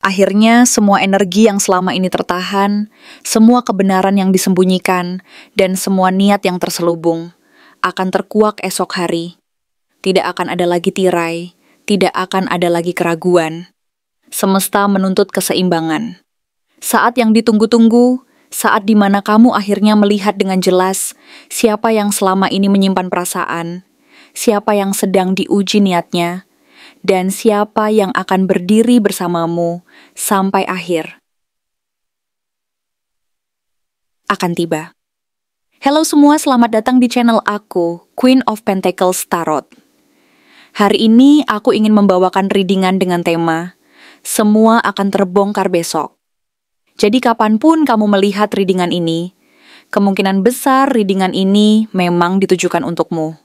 Akhirnya, semua energi yang selama ini tertahan, semua kebenaran yang disembunyikan, dan semua niat yang terselubung akan terkuak esok hari. Tidak akan ada lagi tirai, tidak akan ada lagi keraguan. Semesta menuntut keseimbangan. Saat yang ditunggu-tunggu, saat dimana kamu akhirnya melihat dengan jelas siapa yang selama ini menyimpan perasaan, siapa yang sedang diuji niatnya, dan siapa yang akan berdiri bersamamu sampai akhir akan tiba. Halo semua, selamat datang di channel aku, Queen of Pentacles Tarot. Hari ini aku ingin membawakan readingan dengan tema Semua akan terbongkar besok. Jadi kapanpun kamu melihat readingan ini, kemungkinan besar readingan ini memang ditujukan untukmu.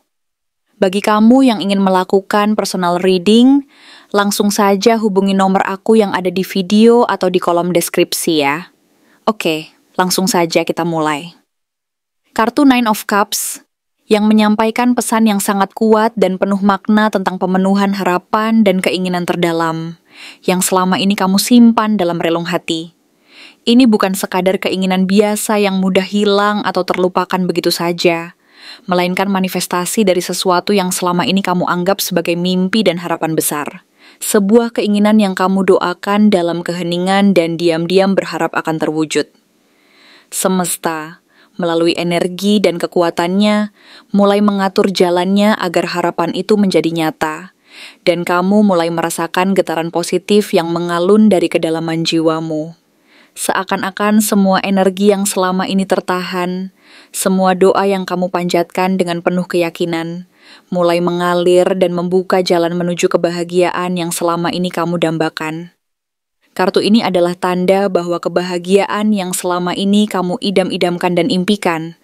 Bagi kamu yang ingin melakukan personal reading, langsung saja hubungi nomor aku yang ada di video atau di kolom deskripsi ya. Oke, langsung saja kita mulai. Kartu Nine of Cups yang menyampaikan pesan yang sangat kuat dan penuh makna tentang pemenuhan harapan dan keinginan terdalam yang selama ini kamu simpan dalam relung hati. Ini bukan sekadar keinginan biasa yang mudah hilang atau terlupakan begitu saja, melainkan manifestasi dari sesuatu yang selama ini kamu anggap sebagai mimpi dan harapan besar. Sebuah keinginan yang kamu doakan dalam keheningan dan diam-diam berharap akan terwujud. Semesta, melalui energi dan kekuatannya, mulai mengatur jalannya agar harapan itu menjadi nyata, dan kamu mulai merasakan getaran positif yang mengalun dari kedalaman jiwamu. Seakan-akan semua energi yang selama ini tertahan, semua doa yang kamu panjatkan dengan penuh keyakinan, mulai mengalir dan membuka jalan menuju kebahagiaan yang selama ini kamu dambakan. Kartu ini adalah tanda bahwa kebahagiaan yang selama ini kamu idam-idamkan dan impikan,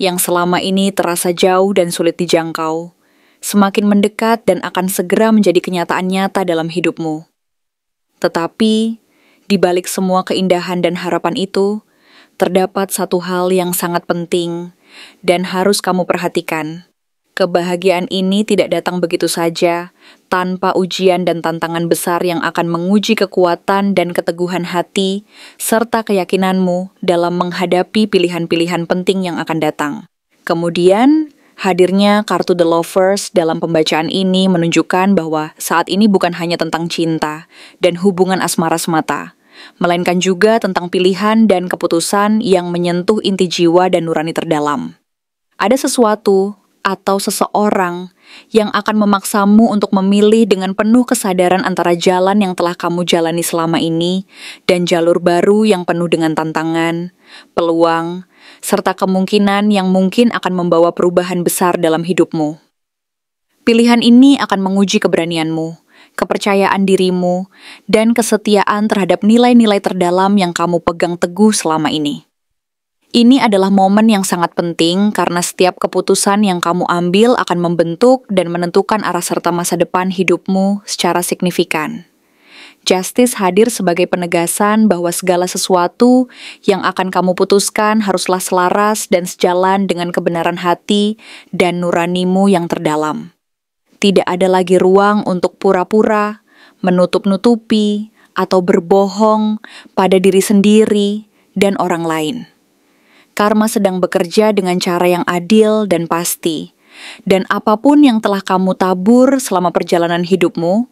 yang selama ini terasa jauh dan sulit dijangkau, semakin mendekat dan akan segera menjadi kenyataan nyata dalam hidupmu. Tetapi, di balik semua keindahan dan harapan itu, terdapat satu hal yang sangat penting dan harus kamu perhatikan. Kebahagiaan ini tidak datang begitu saja, tanpa ujian dan tantangan besar yang akan menguji kekuatan dan keteguhan hati, serta keyakinanmu dalam menghadapi pilihan-pilihan penting yang akan datang. Kemudian, hadirnya kartu The Lovers dalam pembacaan ini menunjukkan bahwa saat ini bukan hanya tentang cinta dan hubungan asmara semata, melainkan juga tentang pilihan dan keputusan yang menyentuh inti jiwa dan nurani terdalam. Ada sesuatu atau seseorang yang akan memaksamu untuk memilih dengan penuh kesadaran antara jalan yang telah kamu jalani selama ini dan jalur baru yang penuh dengan tantangan, peluang, serta kemungkinan yang mungkin akan membawa perubahan besar dalam hidupmu. Pilihan ini akan menguji keberanianmu, kepercayaan dirimu, dan kesetiaan terhadap nilai-nilai terdalam yang kamu pegang teguh selama ini. Ini adalah momen yang sangat penting karena setiap keputusan yang kamu ambil akan membentuk dan menentukan arah serta masa depan hidupmu secara signifikan. Justice hadir sebagai penegasan bahwa segala sesuatu yang akan kamu putuskan haruslah selaras dan sejalan dengan kebenaran hati dan nuranimu yang terdalam. Tidak ada lagi ruang untuk pura-pura, menutup-nutupi, atau berbohong pada diri sendiri dan orang lain. Karma sedang bekerja dengan cara yang adil dan pasti, dan apapun yang telah kamu tabur selama perjalanan hidupmu,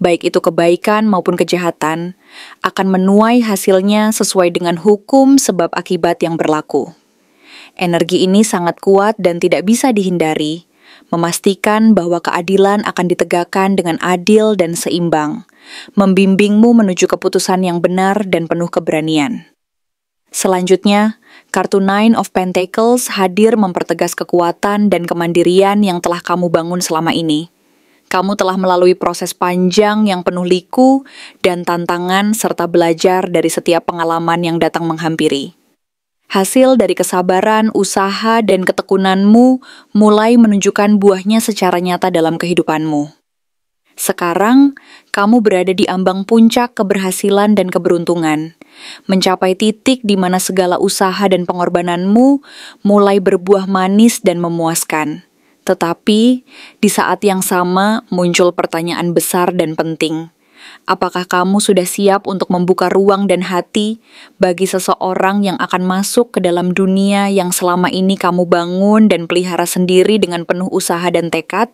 baik itu kebaikan maupun kejahatan, akan menuai hasilnya sesuai dengan hukum sebab akibat yang berlaku. Energi ini sangat kuat dan tidak bisa dihindari, memastikan bahwa keadilan akan ditegakkan dengan adil dan seimbang, membimbingmu menuju keputusan yang benar dan penuh keberanian. Selanjutnya, kartu Nine of Pentacles hadir mempertegas kekuatan dan kemandirian yang telah kamu bangun selama ini. Kamu telah melalui proses panjang yang penuh liku dan tantangan serta belajar dari setiap pengalaman yang datang menghampiri. Hasil dari kesabaran, usaha, dan ketekunanmu mulai menunjukkan buahnya secara nyata dalam kehidupanmu. Sekarang, kamu berada di ambang puncak keberhasilan dan keberuntungan, mencapai titik di mana segala usaha dan pengorbananmu mulai berbuah manis dan memuaskan. Tetapi, di saat yang sama muncul pertanyaan besar dan penting. Apakah kamu sudah siap untuk membuka ruang dan hati bagi seseorang yang akan masuk ke dalam dunia yang selama ini kamu bangun dan pelihara sendiri dengan penuh usaha dan tekad?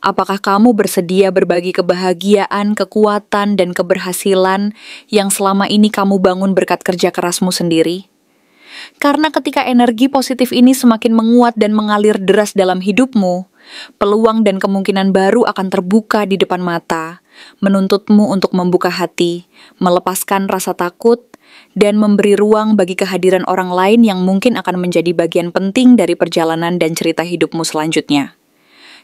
Apakah kamu bersedia berbagi kebahagiaan, kekuatan, dan keberhasilan yang selama ini kamu bangun berkat kerja kerasmu sendiri? Karena ketika energi positif ini semakin menguat dan mengalir deras dalam hidupmu, peluang dan kemungkinan baru akan terbuka di depan mata, menuntutmu untuk membuka hati, melepaskan rasa takut, dan memberi ruang bagi kehadiran orang lain yang mungkin akan menjadi bagian penting dari perjalanan dan cerita hidupmu selanjutnya.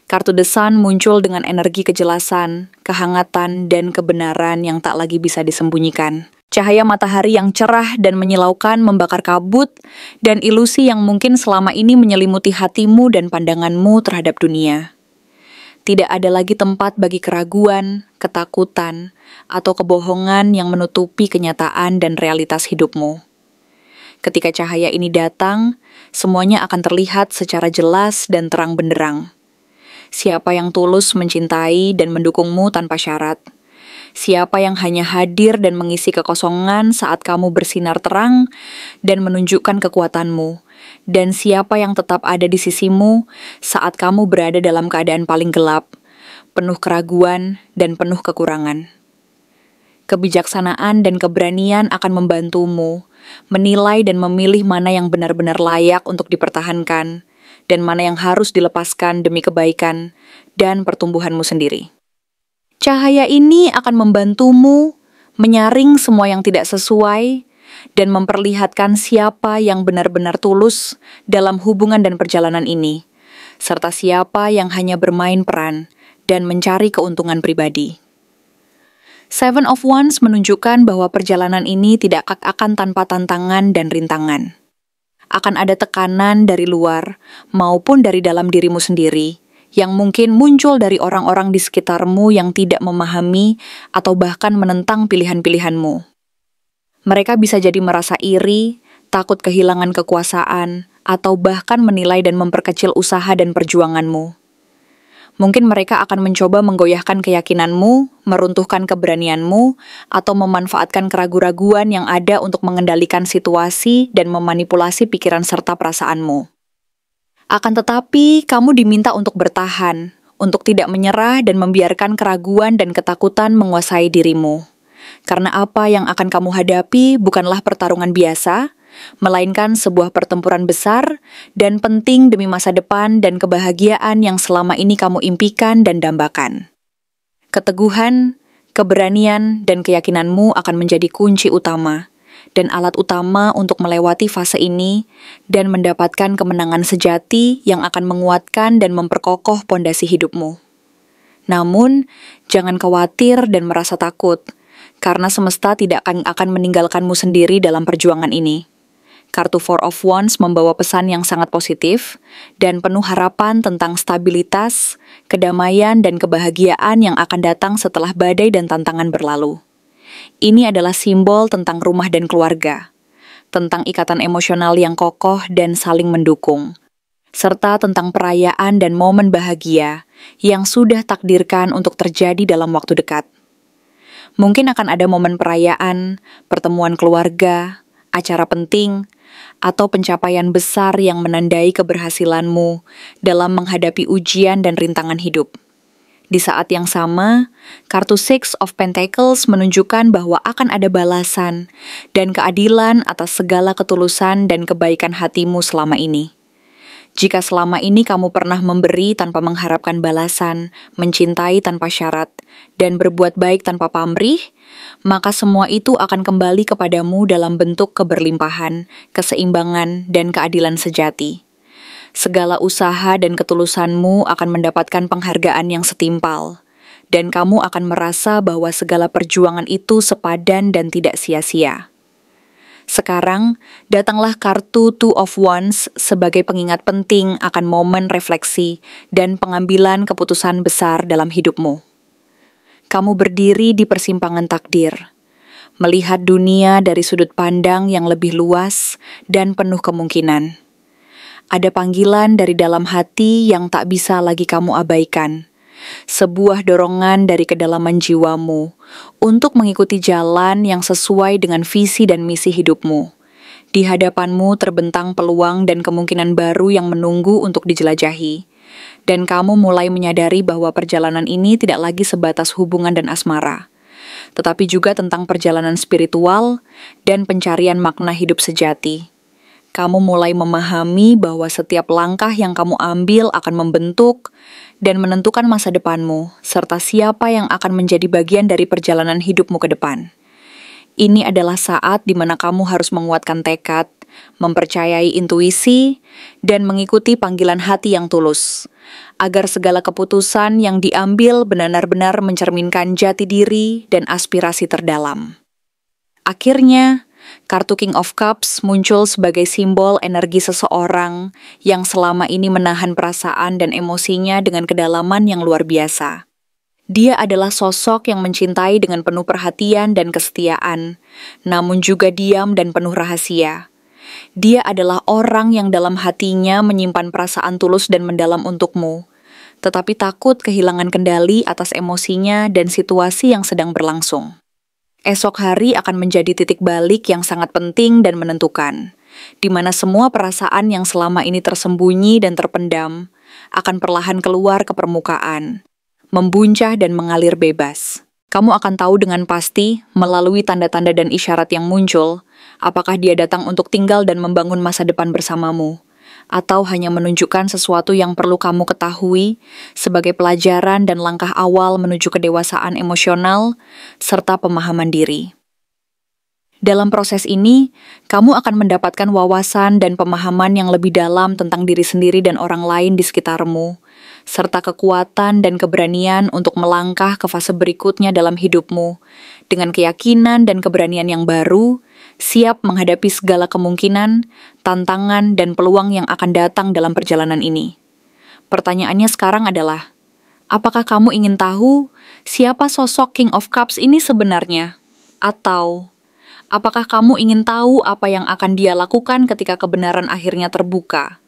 Kartu The Sun muncul dengan energi kejelasan, kehangatan, dan kebenaran yang tak lagi bisa disembunyikan. Cahaya matahari yang cerah dan menyilaukan membakar kabut dan ilusi yang mungkin selama ini menyelimuti hatimu dan pandanganmu terhadap dunia. Tidak ada lagi tempat bagi keraguan, ketakutan, atau kebohongan yang menutupi kenyataan dan realitas hidupmu. Ketika cahaya ini datang, semuanya akan terlihat secara jelas dan terang benderang. Siapa yang tulus mencintai dan mendukungmu tanpa syarat? Siapa yang hanya hadir dan mengisi kekosongan saat kamu bersinar terang dan menunjukkan kekuatanmu? Dan siapa yang tetap ada di sisimu saat kamu berada dalam keadaan paling gelap, penuh keraguan dan penuh kekurangan? Kebijaksanaan dan keberanian akan membantumu menilai dan memilih mana yang benar-benar layak untuk dipertahankan dan mana yang harus dilepaskan demi kebaikan dan pertumbuhanmu sendiri. Cahaya ini akan membantumu menyaring semua yang tidak sesuai dan memperlihatkan siapa yang benar-benar tulus dalam hubungan dan perjalanan ini, serta siapa yang hanya bermain peran dan mencari keuntungan pribadi. Seven of Wands menunjukkan bahwa perjalanan ini tidak akan tanpa tantangan dan rintangan. Akan ada tekanan dari luar maupun dari dalam dirimu sendiri, yang mungkin muncul dari orang-orang di sekitarmu yang tidak memahami atau bahkan menentang pilihan-pilihanmu. Mereka bisa jadi merasa iri, takut kehilangan kekuasaan, atau bahkan menilai dan memperkecil usaha dan perjuanganmu. Mungkin mereka akan mencoba menggoyahkan keyakinanmu, meruntuhkan keberanianmu, atau memanfaatkan keraguan-raguan yang ada untuk mengendalikan situasi dan memanipulasi pikiran serta perasaanmu. Akan tetapi, kamu diminta untuk bertahan, untuk tidak menyerah dan membiarkan keraguan dan ketakutan menguasai dirimu. Karena apa yang akan kamu hadapi bukanlah pertarungan biasa, melainkan sebuah pertempuran besar dan penting demi masa depan dan kebahagiaan yang selama ini kamu impikan dan dambakan. Keteguhan, keberanian, dan keyakinanmu akan menjadi kunci utama dan alat utama untuk melewati fase ini dan mendapatkan kemenangan sejati yang akan menguatkan dan memperkokoh pondasi hidupmu. Namun, jangan khawatir dan merasa takut, karena semesta tidak akan meninggalkanmu sendiri dalam perjuangan ini. Kartu Four of Wands membawa pesan yang sangat positif dan penuh harapan tentang stabilitas, kedamaian, dan kebahagiaan yang akan datang setelah badai dan tantangan berlalu. Ini adalah simbol tentang rumah dan keluarga, tentang ikatan emosional yang kokoh dan saling mendukung, serta tentang perayaan dan momen bahagia yang sudah takdirkan untuk terjadi dalam waktu dekat. Mungkin akan ada momen perayaan, pertemuan keluarga, acara penting, atau pencapaian besar yang menandai keberhasilanmu dalam menghadapi ujian dan rintangan hidup. Di saat yang sama, kartu Six of Pentacles menunjukkan bahwa akan ada balasan dan keadilan atas segala ketulusan dan kebaikan hatimu selama ini. Jika selama ini kamu pernah memberi tanpa mengharapkan balasan, mencintai tanpa syarat, dan berbuat baik tanpa pamrih, maka semua itu akan kembali kepadamu dalam bentuk keberlimpahan, keseimbangan, dan keadilan sejati. Segala usaha dan ketulusanmu akan mendapatkan penghargaan yang setimpal, dan kamu akan merasa bahwa segala perjuangan itu sepadan dan tidak sia-sia. Sekarang, datanglah kartu Two of Wands sebagai pengingat penting akan momen refleksi dan pengambilan keputusan besar dalam hidupmu. Kamu berdiri di persimpangan takdir, melihat dunia dari sudut pandang yang lebih luas dan penuh kemungkinan. Ada panggilan dari dalam hati yang tak bisa lagi kamu abaikan, sebuah dorongan dari kedalaman jiwamu untuk mengikuti jalan yang sesuai dengan visi dan misi hidupmu. Di hadapanmu terbentang peluang dan kemungkinan baru yang menunggu untuk dijelajahi. Dan kamu mulai menyadari bahwa perjalanan ini tidak lagi sebatas hubungan dan asmara, tetapi juga tentang perjalanan spiritual dan pencarian makna hidup sejati. Kamu mulai memahami bahwa setiap langkah yang kamu ambil akan membentuk dan menentukan masa depanmu, serta siapa yang akan menjadi bagian dari perjalanan hidupmu ke depan. Ini adalah saat di mana kamu harus menguatkan tekad, mempercayai intuisi, dan mengikuti panggilan hati yang tulus, agar segala keputusan yang diambil benar-benar mencerminkan jati diri dan aspirasi terdalam. Akhirnya, kartu King of Cups muncul sebagai simbol energi seseorang yang selama ini menahan perasaan dan emosinya dengan kedalaman yang luar biasa. Dia adalah sosok yang mencintai dengan penuh perhatian dan kesetiaan, namun juga diam dan penuh rahasia. Dia adalah orang yang dalam hatinya menyimpan perasaan tulus dan mendalam untukmu, tetapi takut kehilangan kendali atas emosinya dan situasi yang sedang berlangsung. Esok hari akan menjadi titik balik yang sangat penting dan menentukan, di mana semua perasaan yang selama ini tersembunyi dan terpendam akan perlahan keluar ke permukaan, membuncah dan mengalir bebas. Kamu akan tahu dengan pasti, melalui tanda-tanda dan isyarat yang muncul, apakah dia datang untuk tinggal dan membangun masa depan bersamamu, atau hanya menunjukkan sesuatu yang perlu kamu ketahui sebagai pelajaran dan langkah awal menuju kedewasaan emosional serta pemahaman diri. Dalam proses ini, kamu akan mendapatkan wawasan dan pemahaman yang lebih dalam tentang diri sendiri dan orang lain di sekitarmu, serta kekuatan dan keberanian untuk melangkah ke fase berikutnya dalam hidupmu, dengan keyakinan dan keberanian yang baru, siap menghadapi segala kemungkinan, tantangan, dan peluang yang akan datang dalam perjalanan ini. Pertanyaannya sekarang adalah, apakah kamu ingin tahu siapa sosok King of Cups ini sebenarnya? Atau, apakah kamu ingin tahu apa yang akan dia lakukan ketika kebenaran akhirnya terbuka?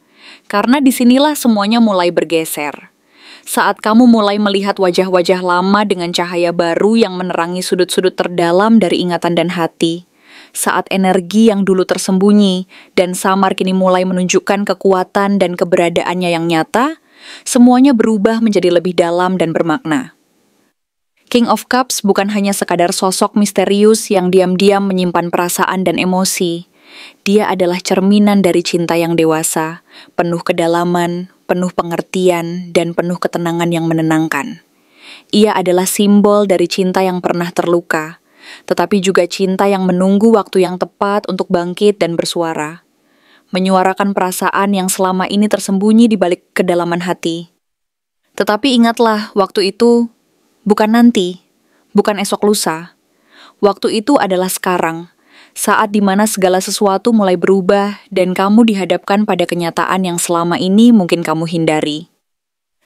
Karena disinilah semuanya mulai bergeser. Saat kamu mulai melihat wajah-wajah lama dengan cahaya baru yang menerangi sudut-sudut terdalam dari ingatan dan hati, saat energi yang dulu tersembunyi dan samar kini mulai menunjukkan kekuatan dan keberadaannya yang nyata, semuanya berubah menjadi lebih dalam dan bermakna. King of Cups bukan hanya sekadar sosok misterius yang diam-diam menyimpan perasaan dan emosi. Dia adalah cerminan dari cinta yang dewasa, penuh kedalaman, penuh pengertian, dan penuh ketenangan yang menenangkan. Ia adalah simbol dari cinta yang pernah terluka, tetapi juga cinta yang menunggu waktu yang tepat untuk bangkit dan bersuara, menyuarakan perasaan yang selama ini tersembunyi di balik kedalaman hati. Tetapi ingatlah, waktu itu bukan nanti, bukan esok lusa. Waktu itu adalah sekarang, saat dimana segala sesuatu mulai berubah dan kamu dihadapkan pada kenyataan yang selama ini mungkin kamu hindari.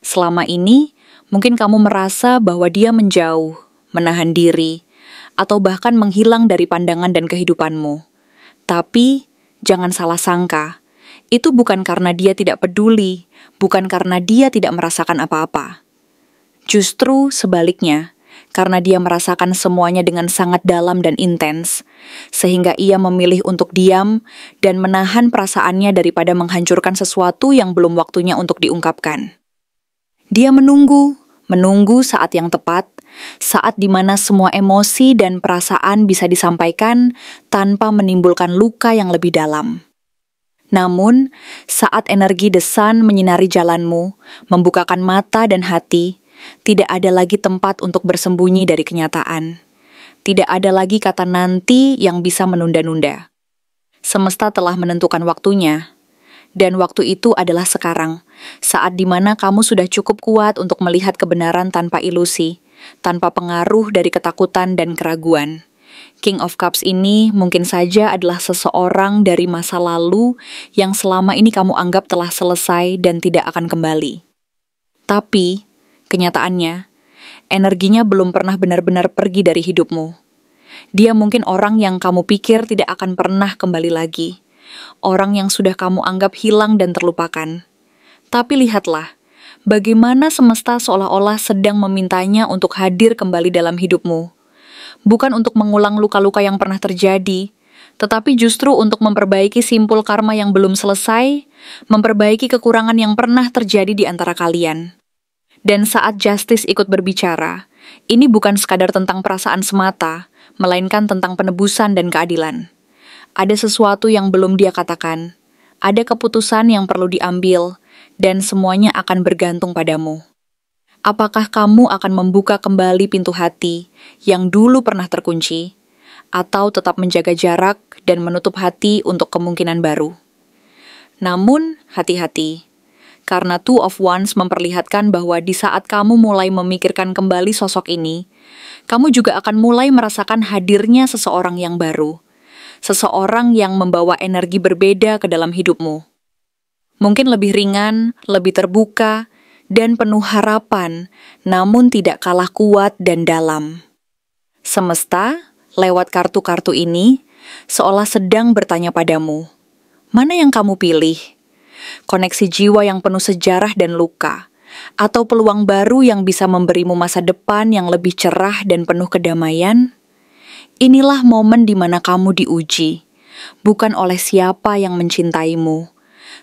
Selama ini, mungkin kamu merasa bahwa dia menjauh, menahan diri, atau bahkan menghilang dari pandangan dan kehidupanmu. Tapi, jangan salah sangka, itu bukan karena dia tidak peduli, bukan karena dia tidak merasakan apa-apa. Justru sebaliknya, karena dia merasakan semuanya dengan sangat dalam dan intens, sehingga ia memilih untuk diam dan menahan perasaannya daripada menghancurkan sesuatu yang belum waktunya untuk diungkapkan. Dia menunggu saat yang tepat, saat dimana semua emosi dan perasaan bisa disampaikan tanpa menimbulkan luka yang lebih dalam. Namun, saat energi desan menyinari jalanmu, membukakan mata dan hati, tidak ada lagi tempat untuk bersembunyi dari kenyataan. Tidak ada lagi kata nanti yang bisa menunda-nunda. Semesta telah menentukan waktunya, dan waktu itu adalah sekarang, saat dimana kamu sudah cukup kuat untuk melihat kebenaran tanpa ilusi, tanpa pengaruh dari ketakutan dan keraguan. King of Cups ini mungkin saja adalah seseorang dari masa lalu yang selama ini kamu anggap telah selesai dan tidak akan kembali. Tapi, kenyataannya, energinya belum pernah benar-benar pergi dari hidupmu. Dia mungkin orang yang kamu pikir tidak akan pernah kembali lagi. Orang yang sudah kamu anggap hilang dan terlupakan. Tapi lihatlah, Bagaimana semesta seolah-olah sedang memintanya untuk hadir kembali dalam hidupmu. Bukan untuk mengulang luka-luka yang pernah terjadi, tetapi justru untuk memperbaiki simpul karma yang belum selesai, memperbaiki kekurangan yang pernah terjadi di antara kalian. Dan saat Justice ikut berbicara, ini bukan sekadar tentang perasaan semata, melainkan tentang penebusan dan keadilan. Ada sesuatu yang belum dia katakan, ada keputusan yang perlu diambil, dan semuanya akan bergantung padamu. Apakah kamu akan membuka kembali pintu hati yang dulu pernah terkunci, atau tetap menjaga jarak dan menutup hati untuk kemungkinan baru? Namun, hati-hati, karena Two of Wands memperlihatkan bahwa di saat kamu mulai memikirkan kembali sosok ini, kamu juga akan mulai merasakan hadirnya seseorang yang baru, seseorang yang membawa energi berbeda ke dalam hidupmu. Mungkin lebih ringan, lebih terbuka, dan penuh harapan, namun tidak kalah kuat dan dalam. Semesta, lewat kartu-kartu ini, seolah sedang bertanya padamu, mana yang kamu pilih? Koneksi jiwa yang penuh sejarah dan luka, atau peluang baru yang bisa memberimu masa depan yang lebih cerah dan penuh kedamaian? Inilah momen di mana kamu diuji, bukan oleh siapa yang mencintaimu,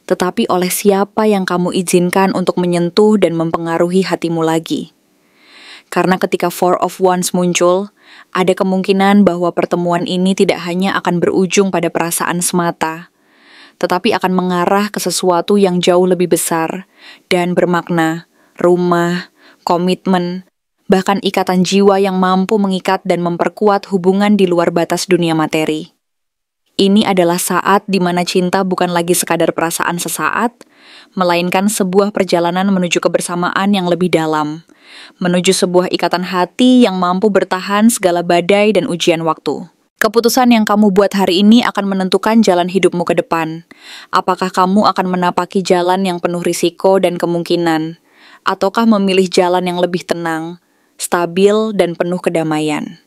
tetapi oleh siapa yang kamu izinkan untuk menyentuh dan mempengaruhi hatimu lagi. Karena ketika Four of Wands muncul, ada kemungkinan bahwa pertemuan ini tidak hanya akan berujung pada perasaan semata, tetapi akan mengarah ke sesuatu yang jauh lebih besar dan bermakna, rumah, komitmen, bahkan ikatan jiwa yang mampu mengikat dan memperkuat hubungan di luar batas dunia materi. Ini adalah saat di mana cinta bukan lagi sekadar perasaan sesaat, melainkan sebuah perjalanan menuju kebersamaan yang lebih dalam, menuju sebuah ikatan hati yang mampu bertahan segala badai dan ujian waktu. Keputusan yang kamu buat hari ini akan menentukan jalan hidupmu ke depan. Apakah kamu akan menapaki jalan yang penuh risiko dan kemungkinan, ataukah memilih jalan yang lebih tenang, stabil, dan penuh kedamaian?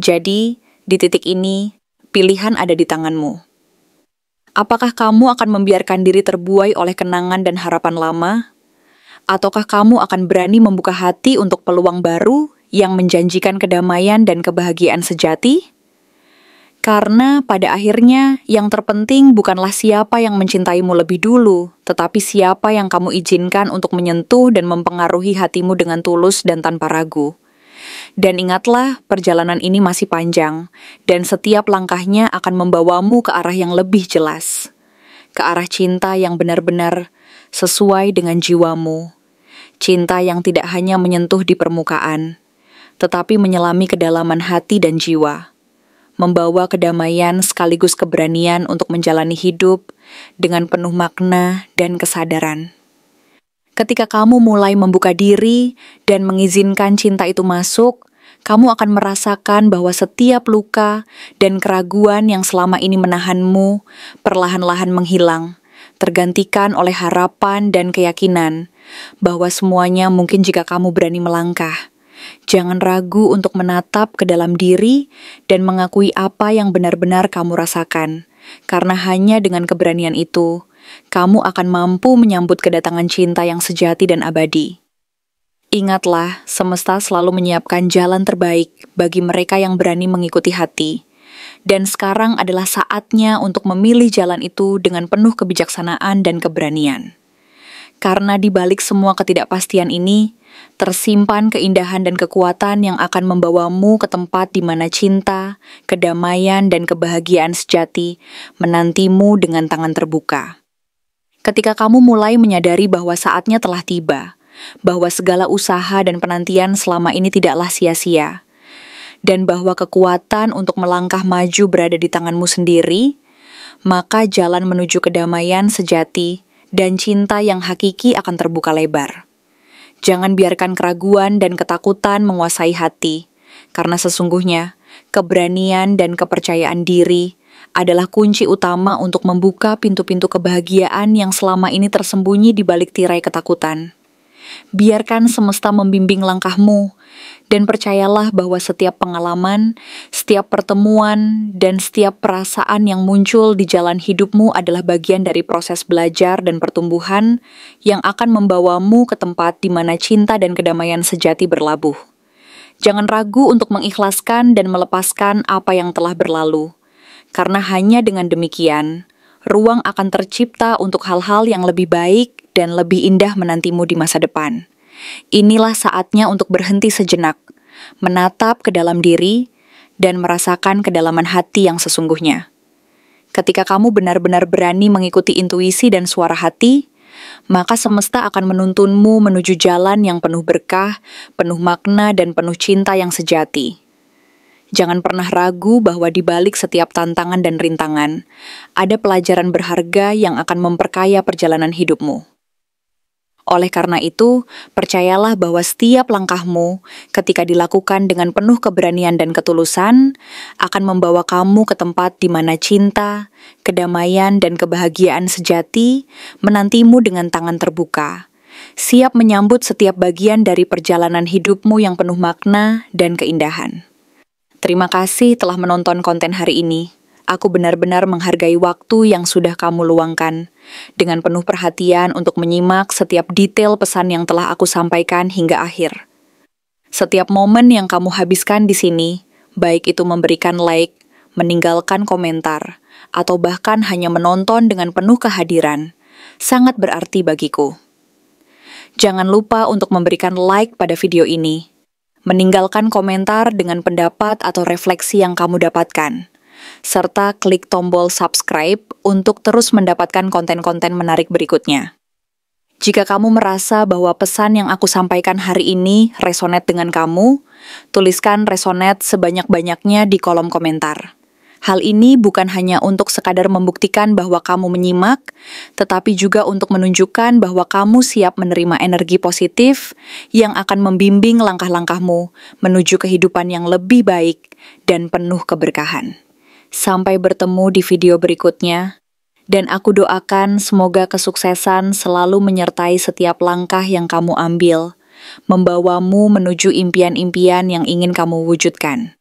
Jadi, di titik ini, pilihan ada di tanganmu. Apakah kamu akan membiarkan diri terbuai oleh kenangan dan harapan lama? Ataukah kamu akan berani membuka hati untuk peluang baru yang menjanjikan kedamaian dan kebahagiaan sejati? Karena pada akhirnya yang terpenting bukanlah siapa yang mencintaimu lebih dulu, tetapi siapa yang kamu izinkan untuk menyentuh dan mempengaruhi hatimu dengan tulus dan tanpa ragu. Dan ingatlah, perjalanan ini masih panjang, dan setiap langkahnya akan membawamu ke arah yang lebih jelas. Ke arah cinta yang benar-benar sesuai dengan jiwamu. Cinta yang tidak hanya menyentuh di permukaan, tetapi menyelami kedalaman hati dan jiwa. Membawa kedamaian sekaligus keberanian untuk menjalani hidup dengan penuh makna dan kesadaran. Ketika kamu mulai membuka diri dan mengizinkan cinta itu masuk, kamu akan merasakan bahwa setiap luka dan keraguan yang selama ini menahanmu perlahan-lahan menghilang, tergantikan oleh harapan dan keyakinan bahwa semuanya mungkin jika kamu berani melangkah. Jangan ragu untuk menatap ke dalam diri dan mengakui apa yang benar-benar kamu rasakan, karena hanya dengan keberanian itu, kamu akan mampu menyambut kedatangan cinta yang sejati dan abadi. Ingatlah, semesta selalu menyiapkan jalan terbaik bagi mereka yang berani mengikuti hati. Dan sekarang adalah saatnya untuk memilih jalan itu dengan penuh kebijaksanaan dan keberanian. Karena di balik semua ketidakpastian ini, tersimpan keindahan dan kekuatan yang akan membawamu ke tempat di mana cinta, kedamaian, dan kebahagiaan sejati menantimu dengan tangan terbuka. Ketika kamu mulai menyadari bahwa saatnya telah tiba, bahwa segala usaha dan penantian selama ini tidaklah sia-sia, dan bahwa kekuatan untuk melangkah maju berada di tanganmu sendiri, maka jalan menuju kedamaian sejati dan cinta yang hakiki akan terbuka lebar. Jangan biarkan keraguan dan ketakutan menguasai hati, karena sesungguhnya keberanian dan kepercayaan diri adalah kunci utama untuk membuka pintu-pintu kebahagiaan yang selama ini tersembunyi di balik tirai ketakutan. Biarkan semesta membimbing langkahmu, Dan percayalah bahwa setiap pengalaman, setiap pertemuan, dan setiap perasaan yang muncul di jalan hidupmu adalah bagian dari proses belajar dan pertumbuhan yang akan membawamu ke tempat di mana cinta dan kedamaian sejati berlabuh. Jangan ragu untuk mengikhlaskan dan melepaskan apa yang telah berlalu, karena hanya dengan demikian, ruang akan tercipta untuk hal-hal yang lebih baik dan lebih indah menantimu di masa depan. Inilah saatnya untuk berhenti sejenak, menatap ke dalam diri, dan merasakan kedalaman hati yang sesungguhnya. Ketika kamu benar-benar berani mengikuti intuisi dan suara hati, maka semesta akan menuntunmu menuju jalan yang penuh berkah, penuh makna, dan penuh cinta yang sejati. Jangan pernah ragu bahwa di balik setiap tantangan dan rintangan, ada pelajaran berharga yang akan memperkaya perjalanan hidupmu. Oleh karena itu, percayalah bahwa setiap langkahmu ketika dilakukan dengan penuh keberanian dan ketulusan akan membawa kamu ke tempat di mana cinta, kedamaian, dan kebahagiaan sejati menantimu dengan tangan terbuka, siap menyambut setiap bagian dari perjalanan hidupmu yang penuh makna dan keindahan. Terima kasih telah menonton konten hari ini. Aku benar-benar menghargai waktu yang sudah kamu luangkan, dengan penuh perhatian untuk menyimak setiap detail pesan yang telah aku sampaikan hingga akhir. Setiap momen yang kamu habiskan di sini, baik itu memberikan like, meninggalkan komentar, atau bahkan hanya menonton dengan penuh kehadiran, sangat berarti bagiku. Jangan lupa untuk memberikan like pada video ini, meninggalkan komentar dengan pendapat atau refleksi yang kamu dapatkan, serta klik tombol subscribe untuk terus mendapatkan konten-konten menarik berikutnya. Jika kamu merasa bahwa pesan yang aku sampaikan hari ini resonate dengan kamu, tuliskan resonate sebanyak-banyaknya di kolom komentar. Hal ini bukan hanya untuk sekadar membuktikan bahwa kamu menyimak, tetapi juga untuk menunjukkan bahwa kamu siap menerima energi positif yang akan membimbing langkah-langkahmu menuju kehidupan yang lebih baik dan penuh keberkahan. Sampai bertemu di video berikutnya, dan aku doakan semoga kesuksesan selalu menyertai setiap langkah yang kamu ambil, membawamu menuju impian-impian yang ingin kamu wujudkan.